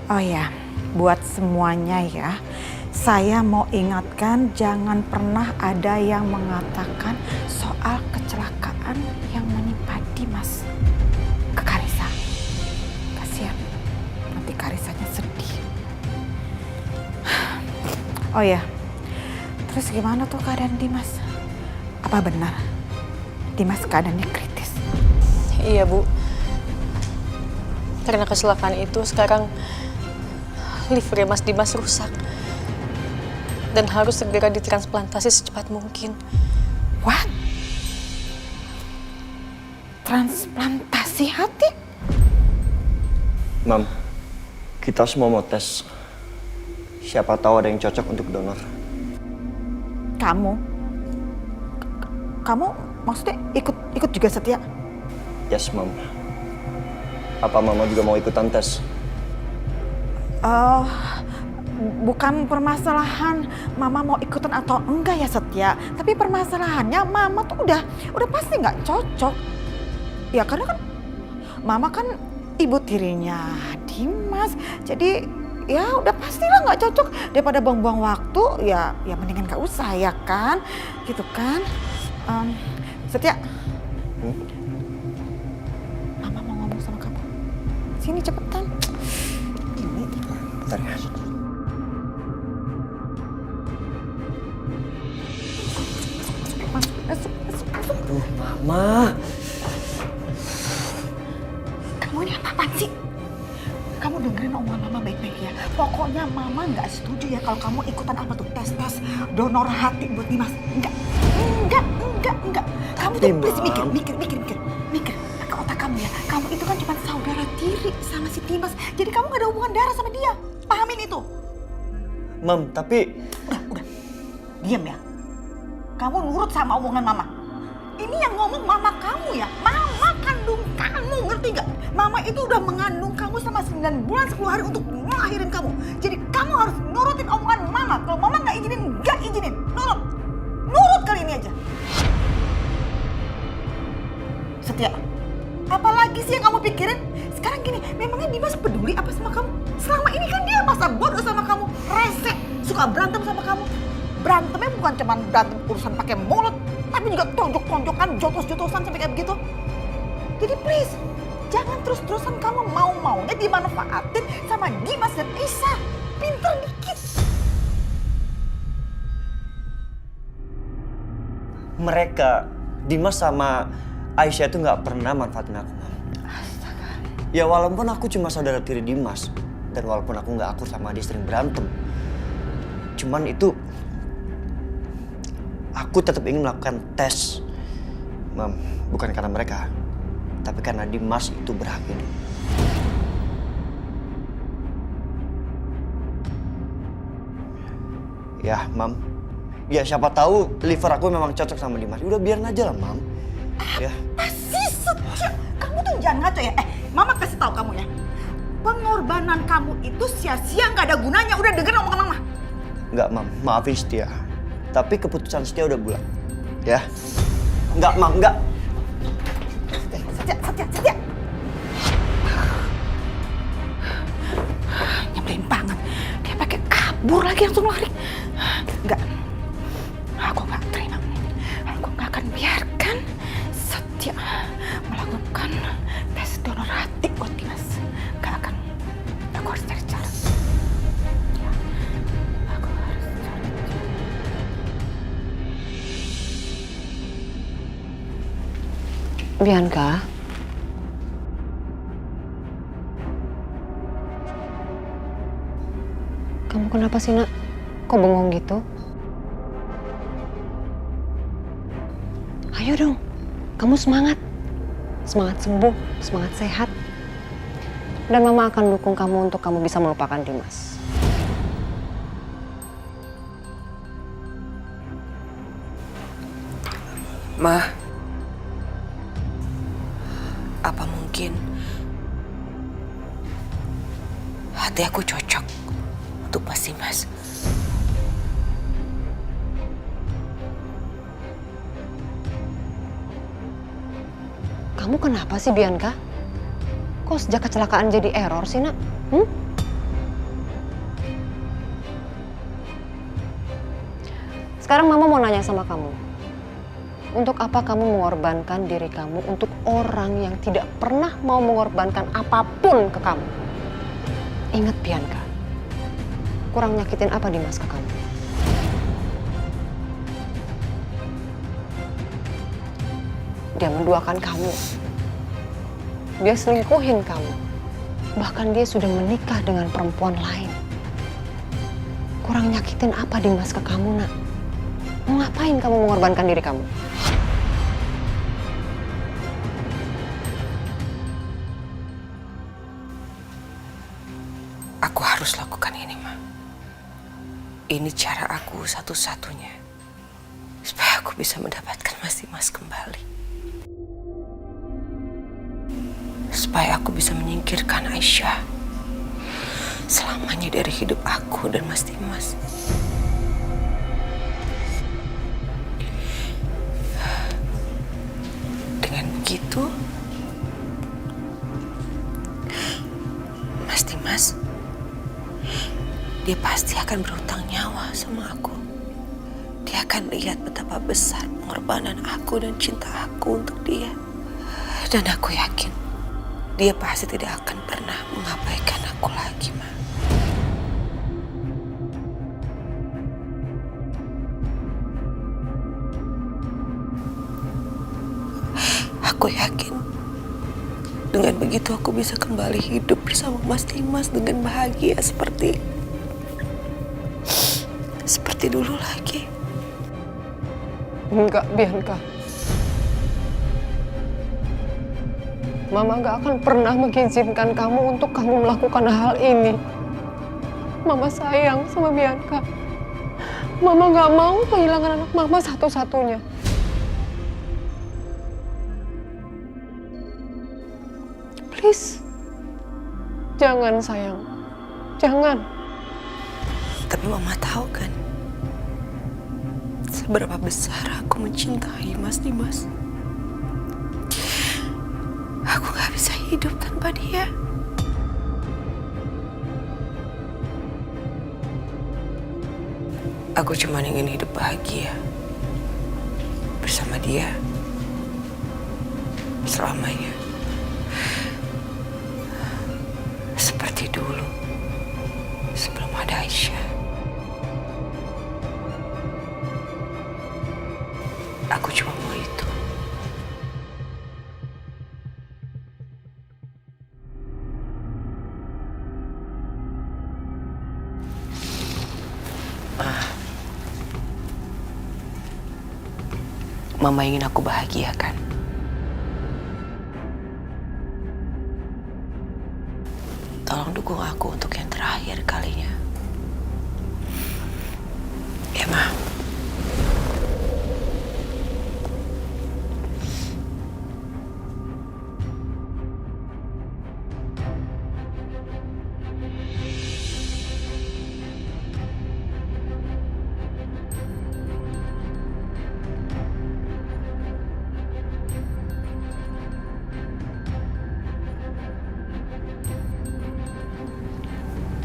Oh ya, buat semuanya ya, saya mau ingatkan jangan pernah ada yang mengatakan soal kecelakaan yang menimpa Dimas ke Karissa. Kasihan, nanti Karissanya sedih. Oh ya, terus gimana tuh keadaan Dimas? Apa benar Dimas keadaannya kritis? Iya, Bu. Karena kecelakaan itu sekarang livernya Mas Dimas rusak dan harus segera ditransplantasi secepat mungkin. What? Transplantasi hati? Mam, kita semua mau tes. Siapa tahu ada yang cocok untuk donor. Kamu? Kamu maksudnya ikut juga Setia? Yes, Mam. Apa Mama juga mau ikutan tes? Bukan permasalahan Mama mau ikutan atau enggak ya Setia, tapi permasalahannya Mama tuh udah pasti nggak cocok. Ya karena kan Mama kan ibu tirinya Dimas, jadi ya udah pastilah nggak cocok. Daripada buang-buang waktu, ya mendingan nggak usah ya kan, gitu kan? Setia, Mama mau ngomong sama kamu. Sini cepetan. Ini. Bentar ya. Masuk. Aduh, Mama. Kamu ini apaan sih? Kamu dengerin omongan Mama baik-baik ya. Pokoknya Mama nggak setuju ya kalau kamu ikutan apa tuh tes donor hati buat Dimas. Enggak. Kamu tuh please mikir ke otak kamu ya. Kamu itu kan cuma saudara tiri sama si Dimas. Jadi kamu gak ada hubungan darah sama dia. Pahamin itu. Mam, tapi... Udah. Diam ya. Kamu nurut sama omongan Mama. Ini yang ngomong Mama kamu ya. Mama kandung kamu, ngerti gak? Mama itu udah mengandung kamu selama 9 bulan 10 hari untuk ngelahirin kamu. Jadi kamu harus nurutin omongan Mama. Kalau Mama gak izinin. Nurut kali ini aja. Setia, apalagi sih yang kamu pikirin? Sekarang gini, memangnya Dimas peduli apa sama kamu? Selama ini kan dia masa bodoh sama kamu, rese, suka berantem sama kamu. Berantemnya bukan cuma berantem urusan pakai mulut, tapi juga tonjok-tonjokan, jotos-jotosan sampai kayak begitu. Jadi please, jangan terus-terusan kamu mau-maunya dimanfaatin sama Dimas dan Isa. Pinter dikit. Mereka, Dimas sama Aisyah itu nggak pernah manfaatin aku, Mam. Astaga. Ya walaupun aku cuma saudara tiri Dimas, dan walaupun aku nggak akur sama dia sering berantem, cuman itu aku tetap ingin melakukan tes, Mam. Bukan karena mereka, tapi karena Dimas itu berhak hidup. Ya, Mam. Ya siapa tahu liver aku memang cocok sama Dimas. Udah biarin aja lah, Mam. Ya. Apa sih Setia? Kamu tuh jangan ngaco ya. Mama kasih tahu kamu ya. Pengorbanan kamu itu sia-sia, nggak ada gunanya. Udah dengerin omongan Mama. Enggak, Mam. Maafin Setia. Tapi keputusan Setia udah bulat. Ya. Enggak, Mam. Enggak. Setia. Nyebelin banget. Dia pakai kabur lagi langsung lari. Enggak. Aku nggak terima. Aku nggak akan biarkan Setia melakukan tes donor hati buat Dimas. Nggak akan. Aku harus cari cara. Ya, aku harus cari cara. Bianca, kamu kenapa sih, Nak? Kok bengong gitu? Ayo dong, kamu semangat. Semangat sembuh, semangat sehat. Dan Mama akan dukung kamu untuk kamu bisa melupakan Dimas. Ma, apa mungkin hati aku cocok untuk Mas Dimas? Kamu kenapa sih, Bianca? Kok sejak kecelakaan jadi error sih, Nak? Sekarang Mama mau nanya sama kamu. Untuk apa kamu mengorbankan diri kamu untuk orang yang tidak pernah mau mengorbankan apapun ke kamu? Ingat Bianca, kurang nyakitin apa Dimas ke kamu? Dia menduakan kamu. Dia selingkuhin kamu. Bahkan dia sudah menikah dengan perempuan lain. Kurang nyakitin apa Dimas ke kamu, Nak? Mau ngapain kamu mengorbankan diri kamu? Aku harus lakukan ini, Ma. Ini cara aku satu-satunya. Supaya aku bisa mendapatkan Mas Dimas kembali. Supaya aku bisa menyingkirkan Aisyah selamanya dari hidup aku dan Mas Dimas. Dengan begitu, Mas Dimas, dia pasti akan berhutang nyawa sama aku. Dia akan lihat betapa besar pengorbanan aku dan cinta aku untuk dia. Dan aku yakin dia pasti tidak akan pernah mengabaikan aku lagi, Ma. Aku yakin dengan begitu aku bisa kembali hidup bersama Mas Dimas dengan bahagia seperti dulu lagi. Enggak, Bianca. Mama gak akan pernah mengizinkan kamu untuk kamu melakukan hal ini. Mama sayang sama Bianca. Mama gak mau kehilangan anak Mama satu-satunya. Please. Jangan, sayang. Jangan. Tapi Mama tahu kan, seberapa besar aku mencintai Mas Dimas. Aku gak bisa hidup tanpa dia. Aku cuma ingin hidup bahagia bersama dia selamanya. Seperti dulu, sebelum ada Aisyah. Aku cuma mau itu. Mama ingin aku bahagia, kan? Tolong dukung aku untuk yang terakhir kalinya. Ya, Ma.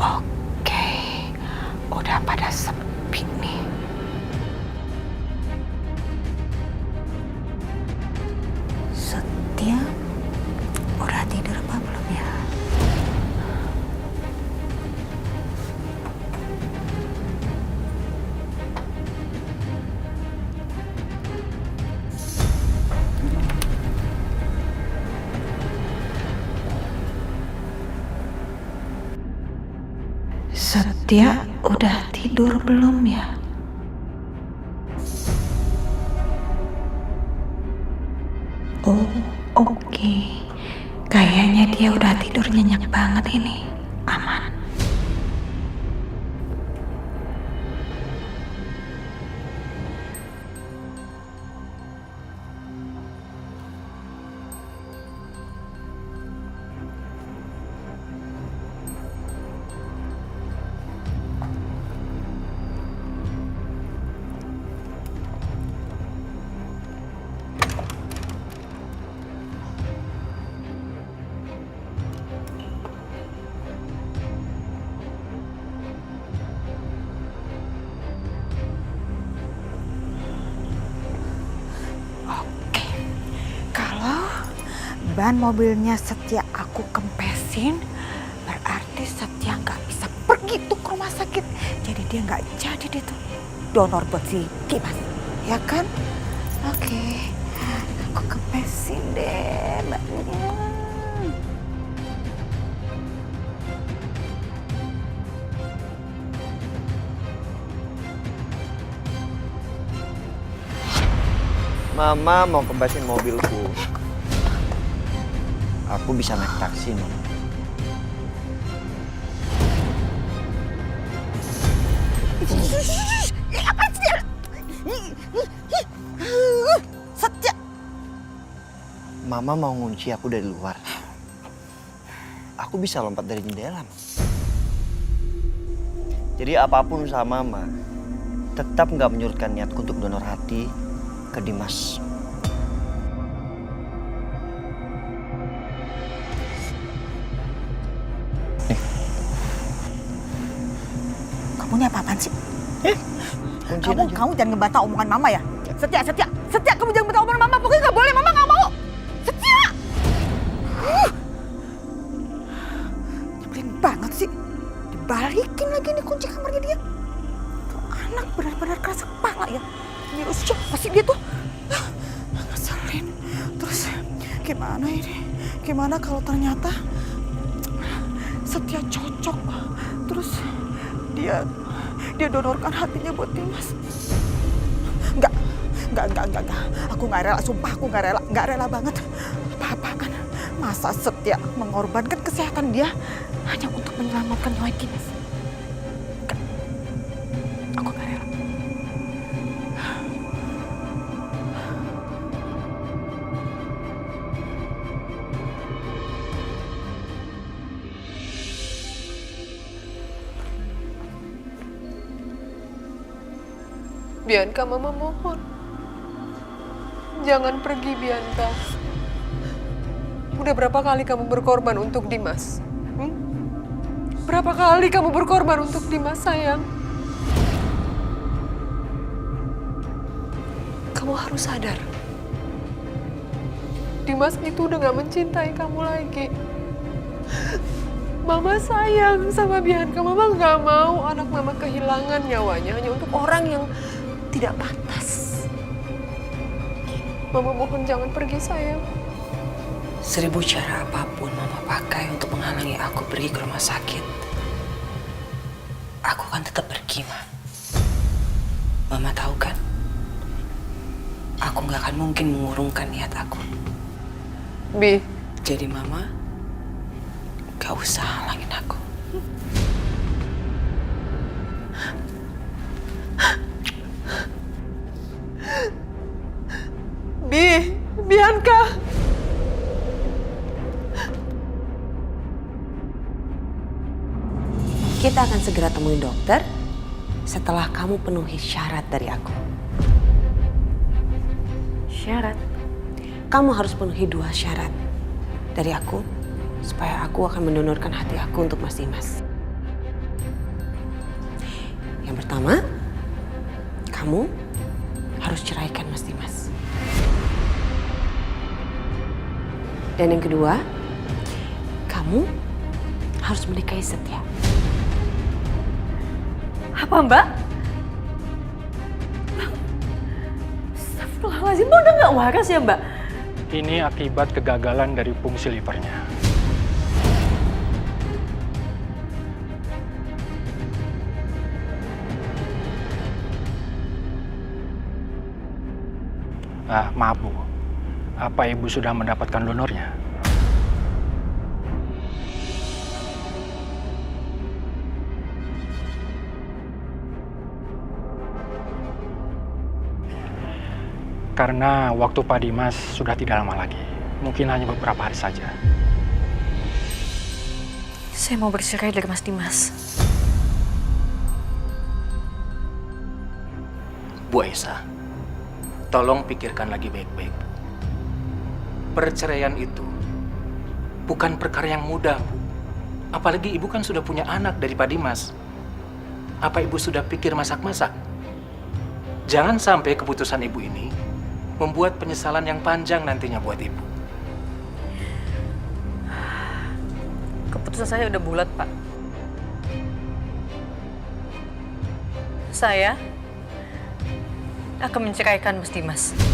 Oke, udah pada sepi nih. Setia, udah tidur apa belum ya? Setia udah tidur belum ya? Oh, oke. Kayaknya dia udah tidur nyenyak banget ini. Aman. ban mobilnya Setia aku kempesin, berarti Setia nggak bisa pergi tuh ke rumah sakit. Jadi dia nggak jadi deh tuh donor buat si Dimas, ya kan? Oke, aku kempesin deh bannya. Mama mau kempesin mobilku. Aku bisa naik taksi, Mama. Apa sih? Setia. Mama mau ngunci aku dari luar. Aku bisa lompat dari jendela. Jadi apapun usaha Mama, tetap nggak menyurutkan niatku untuk donor hati ke Dimas. Kamu ini apa-apaan sih? Kunciin aja. Kamu jangan ngebantah omongan Mama ya. Setia, kamu jangan bantah omongan Mama. Pokoknya nggak boleh, Mama nggak mau. Setia! Nyebelin banget sih. Dibalikin lagi nih kunci kamarnya dia. Tuh anak benar-benar keras kepala ya. Nyuruh siapa sih dia tuh? Ngeselin. Terus gimana ini? Gimana kalau ternyata Setia cocok? Terus dia donorkan hatinya buat Dimas. Enggak. Aku nggak rela, sumpah aku nggak rela banget. Apa-apaan? Masa Setia mengorbankan kesehatan dia hanya untuk menyelamatkan nyawa Dimas? Enggak. Aku nggak rela. Bianca, Mama mohon. Jangan pergi, Bianca. Udah berapa kali kamu berkorban untuk Dimas? Berapa kali kamu berkorban untuk Dimas, sayang? Kamu harus sadar. Dimas itu udah gak mencintai kamu lagi. Mama sayang sama Bianca. Mama gak mau anak Mama kehilangan nyawanya hanya untuk orang yang tidak pantas. Mama mohon jangan pergi, sayang. 1000 cara apapun Mama pakai untuk menghalangi aku pergi ke rumah sakit, aku akan tetap pergi, Ma. Mama tahu kan? Aku nggak akan mungkin mengurungkan niat aku. Bi. Jadi Mama, gak usah halangin aku. Bianca. Kita akan segera temuin dokter setelah kamu penuhi syarat dari aku. Syarat? Kamu harus penuhi 2 syarat dari aku supaya aku akan mendonorkan hati aku untuk Mas Dimas. Yang pertama, kamu harus ceraikan Mas Dimas. Dan yang kedua, kamu harus menikahi Setia. Apa, Mbak? Astagfirullahaladzim, Mbak udah nggak waras ya, Mbak? Ini akibat kegagalan dari fungsi livernya. Maaf Bu, apa Ibu sudah mendapatkan donornya? Karena waktu Pak Dimas sudah tidak lama lagi, mungkin hanya beberapa hari saja. Saya mau bercerai dari Mas Dimas. Bu Aisyah, tolong pikirkan lagi baik-baik. Perceraian itu bukan perkara yang mudah, Bu. Apalagi Ibu kan sudah punya anak dari Pak Dimas. Apa Ibu sudah pikir masak-masak? Jangan sampai keputusan Ibu ini membuat penyesalan yang panjang nantinya buat Ibu. Keputusan saya udah bulat, Pak. Saya akan menceraikan Mas Dimas.